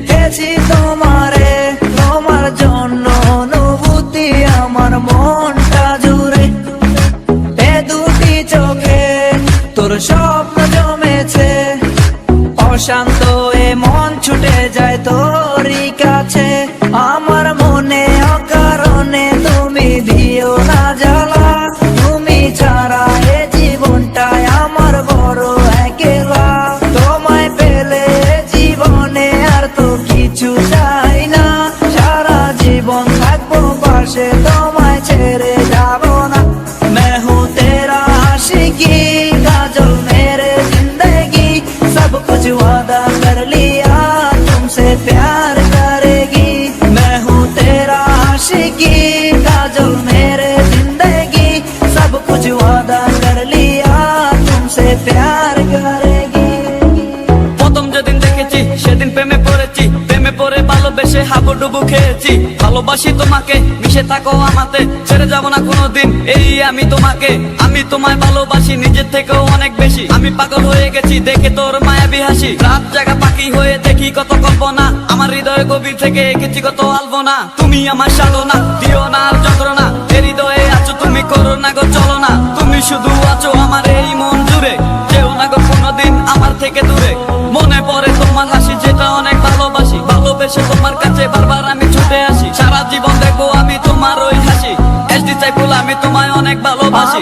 দেখেছি তোমারে, তোমার জন্য অনুভূতি আমার মনটা জুড়ে। এ দুটি চোখে তোর স্বপ্ন জমেছে, অশান্ত এ মন ছুটে যায় তোরই কাছে। আমার মনে অকারণে তুমি দিও না জ্বালা, তুমি ছাড়া এ জীবনটায় আমার বড় একলা। তোমায় পেলে জীবনে আর তো কিছু চাই না, সারা জীবন থাকবো পাশে, তোমায় ছেড়ে যাবো না। मैं हूँ तेरा आशिकी, काजल मेरे जिंदगी, सब कुछ वादा कर लिया तुमसे प्यार करेगी। मैं हूँ तेरा आशिकी, काजल मेरे जिंदगी, सब कुछ वादा कर लिया तुमसे प्यार करेगी। প্রথম যেদিন দেখেছি সেদিন প্রেমে পড়েছি, প্রেমে পড়ে ভালোবেসে হাবুডুবু খেয়েছি। ভালোবাসি তোমাকে, মিশে থাকো আমাতে, ছেড়ে যাব না কোনোদিন এই আমি তোমাকে। আমি তোমায় ভালোবাসি নিজের থেকেও অনেক বেশি, আমি পাগল হয়ে গেছি দেখে তোর মায়াবী হাসি। রাত জাগা পাখি হয়ে দেখি কত কল্পনা, আমার হৃদয় গভীর থেকে এঁকেছি কত আলপনা। তুমি আমার সাধনা, দিও না আর যন্ত্রণা, এ হৃদয়ে আছো তুমি, করো না গো চলো না। তুমি শুধু আছো আমার এই মন জুড়ে, যেও না গো কোনোদিন আমার থেকে দূরে। মনে পড়ে তোমার হাসি যেটা অনেক ভালোবাসি, ভালোবেসে তোমার কাছে বারবার আমি ছুটে আসি। সারা জীবন দেখবো আমি তোমার ওই হাসি, এসডি চাইপুল আমি তোমায় অনেক ভালোবাসি।